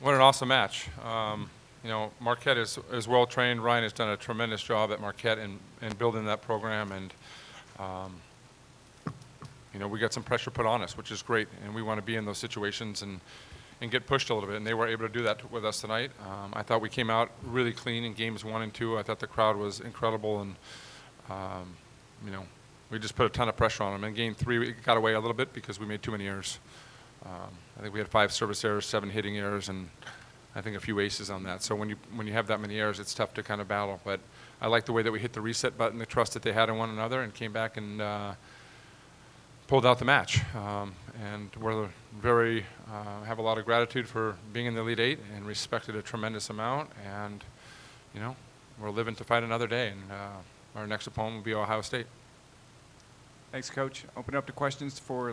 What an awesome match. Marquette is well trained. Ryan has done a tremendous job at Marquette in building that program, and we got some pressure put on us, which is great, and we want to be in those situations and get pushed a little bit, and they were able to do that with us tonight. I thought we came out really clean in games 1 and 2. I thought the crowd was incredible, and we just put a ton of pressure on them. In game 3, we got away a little bit because we made too many errors. I think we had 5 service errors, 7 hitting errors, and I think a few aces on that. So when you have that many errors, it's tough to kind of battle. But I like the way that we hit the reset button, the trust that they had in one another, and came back and pulled out the match. And we're very have a lot of gratitude for being in the Elite Eight and respected a tremendous amount. And we're living to fight another day. And our next opponent will be Ohio State. Thanks, Coach. Open up to questions for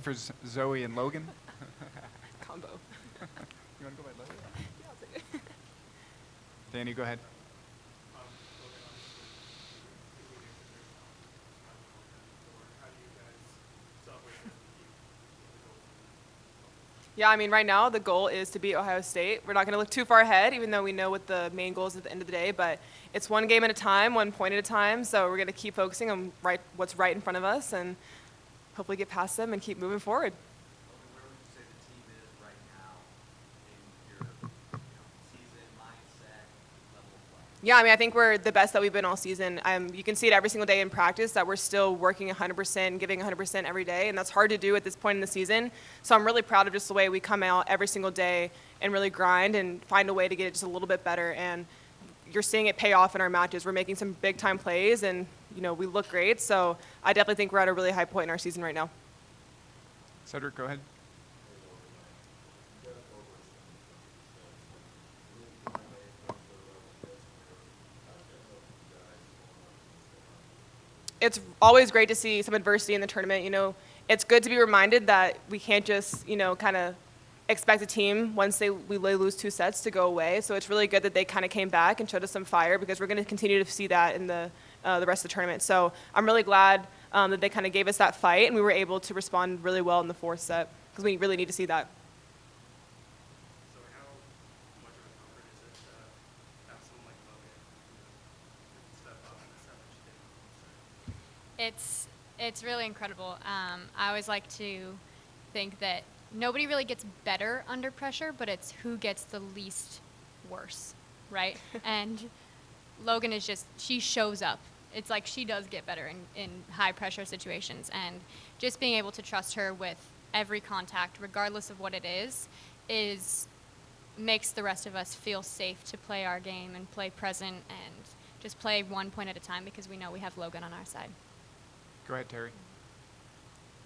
for Zoe and Logan. Combo. You want to go by Logan? Yeah, I'll take it. Danny, go ahead. Yeah, I mean, right now the goal is to beat Ohio State. We're not going to look too far ahead, even though we know what the main goal is at the end of the day. But it's one game at a time, 1 point at a time. So we're going to keep focusing on what's right in front of us and hopefully get past them and keep moving forward. Where would you say the team is right now in your season mindset level of play? Yeah, I mean, I think we're the best that we've been all season. You can see it every single day in practice that we're still working 100%, giving 100% every day, and that's hard to do at this point in the season. So I'm really proud of just the way we come out every single day and really grind and find a way to get it just a little bit better. And you're seeing it pay off in our matches. We're making some big-time plays, and we look great. So I definitely think we're at a really high point in our season right now. Cedric, go ahead. It's always great to see some adversity in the tournament. It's good to be reminded that we can't just, kind of expect a team once we lose 2 sets to go away. So it's really good that they kind of came back and showed us some fire, because we're going to continue to see that in the rest of the tournament. So I'm really glad that they kind of gave us that fight, and we were able to respond really well in the 4th set, because we really need to see that. So how much of a comfort is it to have someone like Logan step up in the set that you did? It's really incredible. I always like to think that nobody really gets better under pressure, but it's who gets the least worse, right? And Logan is she shows up. It's like she does get better in high pressure situations, and just being able to trust her with every contact, regardless of what it is makes the rest of us feel safe to play our game and play present and just play 1 point at a time, because we know we have Logan on our side. Go ahead, Terry.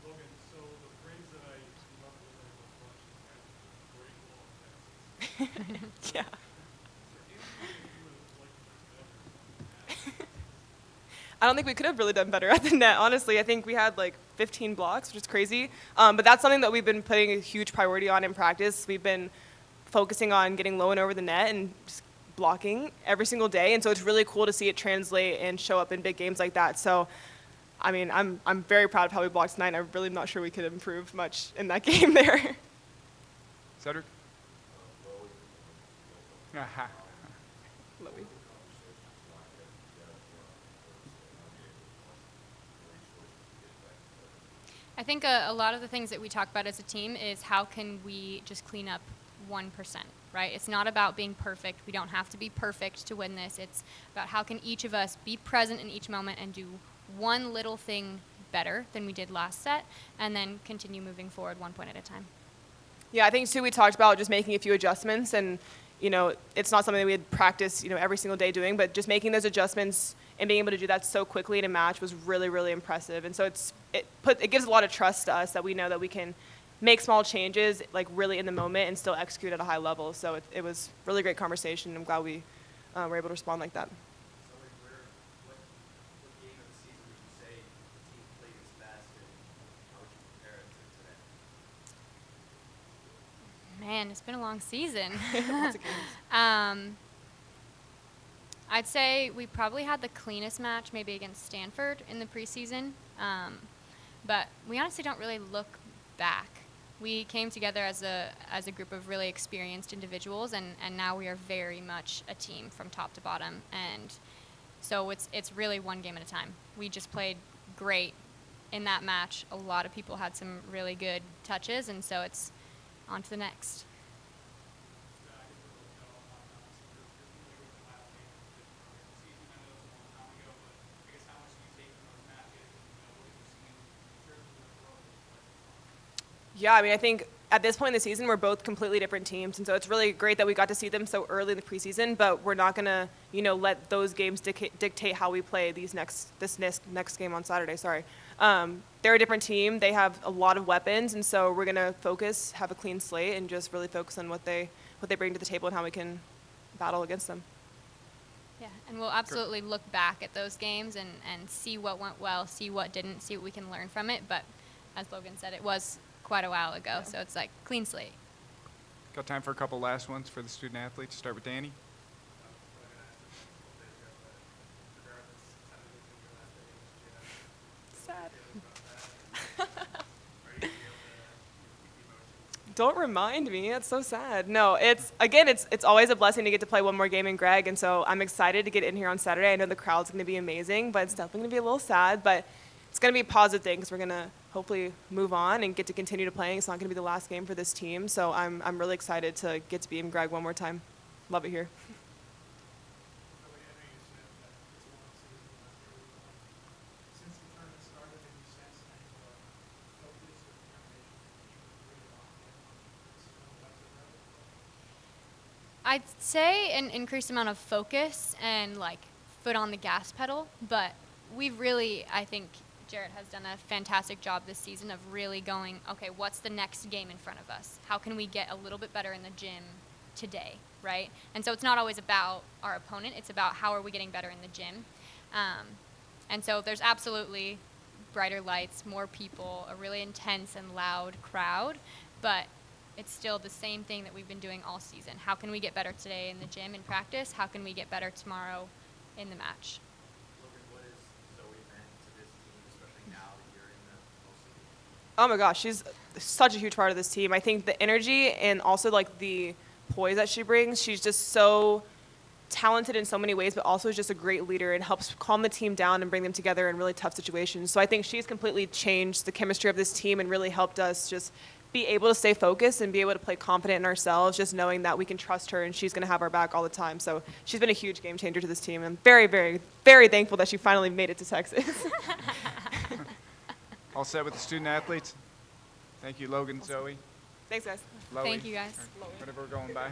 Logan, so the phrase that I love to say about Flush is grateful offenses. Yeah. So do you think you would have liked to do better? I don't think we could have really done better at the net, honestly. I think we had 15 blocks, which is crazy. But that's something that we've been putting a huge priority on in practice. We've been focusing on getting low and over the net and just blocking every single day. And so it's really cool to see it translate and show up in big games like that. So, I mean, I'm very proud of how we blocked tonight. I'm really not sure we could improve much in that game there. Cedric? Lowy. I think a lot of the things that we talk about as a team is how can we just clean up 1%, right? It's not about being perfect. We don't have to be perfect to win this. It's about how can each of us be present in each moment and do one little thing better than we did last set, and then continue moving forward 1 point at a time. Yeah, I think, too, we talked about just making a few adjustments, and, it's not something that we had practiced, every single day doing, but just making those adjustments and being able to do that so quickly in a match was really, really impressive. And so it gives a lot of trust to us that we know that we can make small changes, really in the moment, and still execute at a high level. So it was really great conversation. I'm glad we were able to respond like that. So what game of the season would you say the team played its best, and how would you compare it to today? Man, it's been a long season. Lots of games. I'd say we probably had the cleanest match maybe against Stanford in the preseason, but we honestly don't really look back We came together as a group of really experienced individuals, and now we are very much a team from top to bottom. And so it's really one game at a time. We just played great in that match. A lot of people had some really good touches, and so it's on to the next. Yeah, I mean, I think at this point in the season, we're both completely different teams, and so it's really great that we got to see them so early in the preseason. But we're not gonna, let those games dictate how we play this next game on Saturday. Sorry, they're a different team. They have a lot of weapons, and so we're gonna focus, have a clean slate, and just really focus on what they bring to the table and how we can battle against them. Yeah, and we'll absolutely look back at those games and see what went well, see what didn't, see what we can learn from it. But as Logan said, it was quite a while ago, so it's like clean slate. Got time for a couple last ones for the student athletes. Start with Danny. Sad. Don't remind me. That's so sad. No, it's always a blessing to get to play one more game in Greg, and so I'm excited to get in here on Saturday. I know the crowd's going to be amazing, but it's definitely going to be a little sad, but it's going to be a positive thing because we're going to hopefully move on and get to continue to playing. It's not going to be the last game for this team, so I'm really excited to get to be in Greg one more time. Love it here. I'd say an increased amount of focus and like foot on the gas pedal, but we've really, I think Jarrett has done a fantastic job this season of really going, okay, what's the next game in front of us? How can we get a little bit better in the gym today, right? And so it's not always about our opponent, it's about how are we getting better in the gym. And so there's absolutely brighter lights, more people, a really intense and loud crowd, but it's still the same thing that we've been doing all season. How can we get better today in the gym in practice? How can we get better tomorrow in the match? Logan, what has Zoe meant to this team, especially now that you're in the postseason? Oh my gosh, she's such a huge part of this team. I think the energy and also like the poise that she brings, she's just so talented in so many ways, but also is just a great leader and helps calm the team down and bring them together in really tough situations. So I think she's completely changed the chemistry of this team and really helped us just be able to stay focused and be able to play confident in ourselves, just knowing that we can trust her and she's going to have our back all the time. So she's been a huge game changer to this team. I'm very, very, very thankful that she finally made it to Texas. All set with the student athletes? Thank you, Logan, Zoe. Thanks, guys. Loey, Thank you, guys. or whatever we're going by.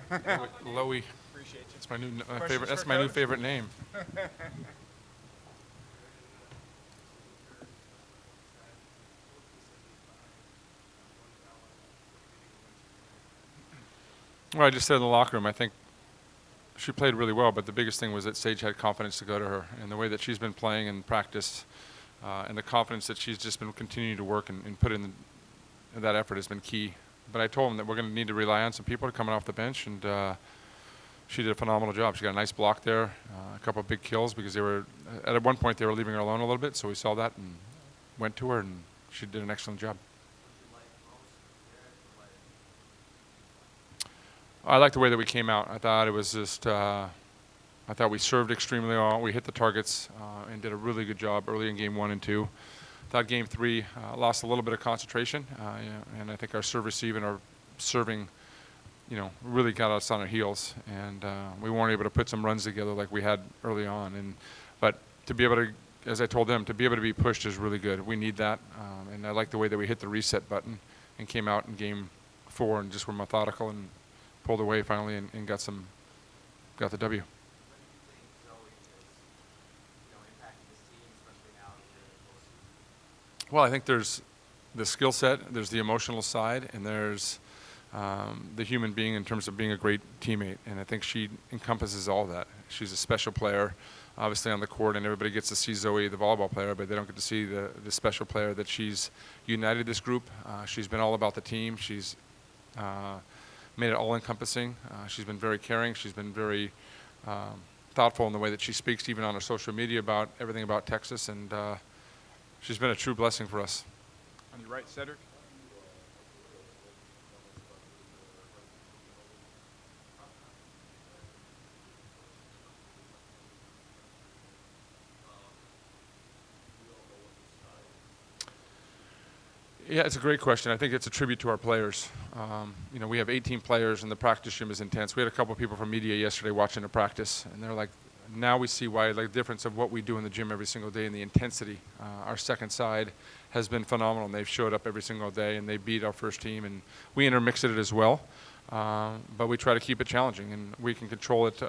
Loey. Appreciate you. That's my new Questions favorite. That's for my new Coach? favorite name. Well, I just said in the locker room, I think she played really well, but the biggest thing was that Sage had confidence to go to her, and the way that she's been playing in practice, and the confidence that she's just been continuing to work and put in that effort has been key. But I told them that we're going to need to rely on some people coming off the bench, and she did a phenomenal job. She got a nice block there, a couple of big kills because they were at one point they were leaving her alone a little bit, so we saw that and went to her, and she did an excellent job. I like the way that we came out. I thought it was just, I thought we served extremely well. We hit the targets and did a really good job early in game 1 and 2. Thought game 3 lost a little bit of concentration, and I think our serve receive and our serving, really got us on our heels, and we weren't able to put some runs together like we had early on. But to be able to, as I told them, to be able to be pushed is really good. We need that, and I like the way that we hit the reset button and came out in game 4 and just were methodical and pulled away finally and got the W. What do you think Zoe is, impacting this team, especially now that you're in the postseason? Well, I think there's the skill set, there's the emotional side, and there's the human being in terms of being a great teammate. And I think she encompasses all that. She's a special player, obviously on the court, and everybody gets to see Zoe, the volleyball player, but they don't get to see the special player that she's united this group. She's been all about the team. She's made it all-encompassing. She's been very caring. She's been very thoughtful in the way that she speaks, even on her social media, about everything about Texas, and she's been a true blessing for us. On your right, Cedric. Yeah, it's a great question. I think it's a tribute to our players. We have 18 players, and the practice gym is intense. We had a couple of people from media yesterday watching the practice, and they're like, now we see why, like, the difference of what we do in the gym every single day and the intensity. Our second side has been phenomenal, and they've showed up every single day, and they beat our first team, and we intermix it as well. But we try to keep it challenging, and we can control it.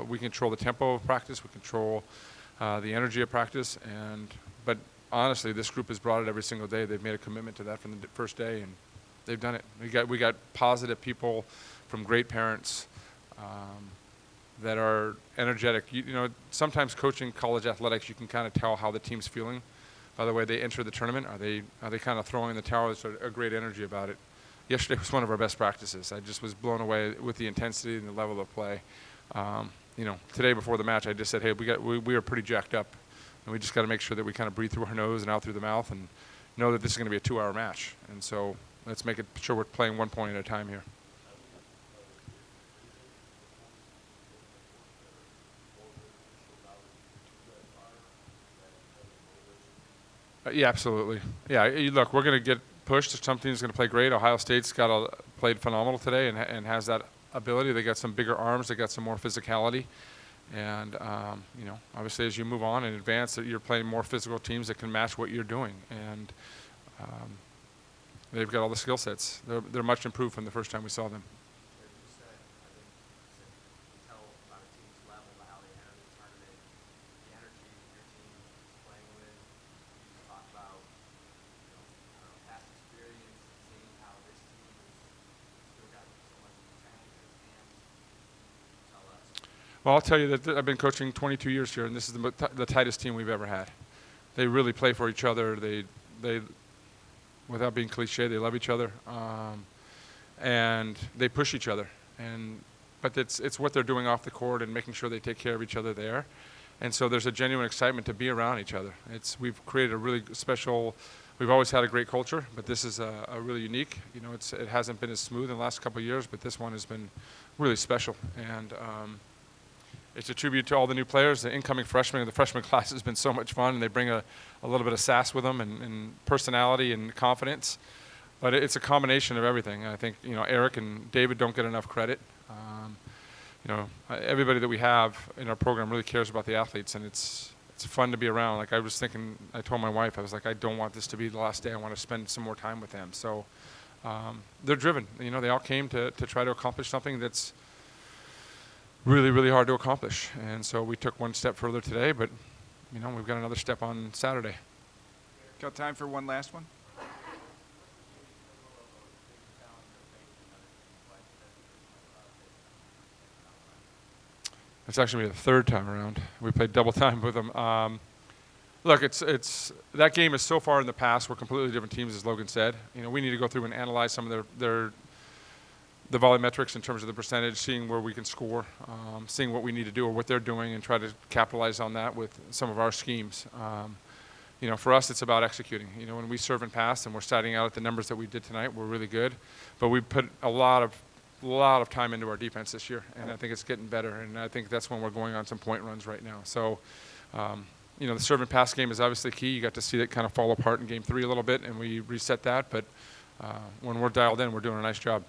We control the tempo of practice. We control the energy of practice, but honestly, this group has brought it every single day. They've made a commitment to that from the first day, and they've done it. We got positive people from great parents that are energetic. Sometimes coaching college athletics, you can kind of tell how the team's feeling by the way they enter the tournament. Are they kind of throwing in the towel? There's a great energy about it. Yesterday was one of our best practices. I just was blown away with the intensity and the level of play. Today before the match, I just said, hey, we are pretty jacked up. And we just got to make sure that we kind of breathe through our nose and out through the mouth and know that this is going to be a 2-hour match. And so let's make it sure we're playing 1 point at a time here. Yeah, absolutely. Yeah, look, we're going to get pushed. Some team's going to play great. Ohio State's played phenomenal today and has that ability. They got some bigger arms. They got some more physicality. And, obviously as you move on and advance, that you're playing more physical teams that can match what you're doing. And they've got all the skill sets. They're much improved from the first time we saw them. As you said, I think you can tell about a team's level, how they enter the tournament, the energy that your team is playing with. You talk about, past experience, seeing how this team has still got so much potential in its hands. Tell us. Well, I'll tell you that I've been coaching 22 years here, and this is the tightest team we've ever had. They really play for each other. They without being cliche, they love each other, and they push each other. But it's what they're doing off the court and making sure they take care of each other there. And so there's a genuine excitement to be around each other. We've created a really special. We've always had a great culture, but this is a really unique. It hasn't been as smooth in the last couple of years, but this one has been really special. And it's a tribute to all the new players, the incoming freshmen. The freshman class has been so much fun, and they bring a little bit of sass with them and personality and confidence. But it's a combination of everything. I think Eric and David don't get enough credit. Everybody that we have in our program really cares about the athletes, and it's fun to be around. Like I was thinking, I told my wife, I was like, I don't want this to be the last day. I want to spend some more time with them. So they're driven. They all came to try to accomplish something that's really, really hard to accomplish. And so we took one step further today, but, we've got another step on Saturday. Got time for one last one? It's actually the third time around. We played double time with them. Look, it's that game is so far in the past. We're completely different teams, as Logan said. We need to go through and analyze some of the volley metrics in terms of the percentage, seeing where we can score, seeing what we need to do or what they're doing, and try to capitalize on that with some of our schemes. For us, it's about executing. When we serve and pass, and we're starting out at the numbers that we did tonight, we're really good. But we put a lot of time into our defense this year, and I think it's getting better. And I think that's when we're going on some point runs right now. So, the serve and pass game is obviously key. You got to see it kind of fall apart in Game 3 a little bit, and we reset that. But when we're dialed in, we're doing a nice job.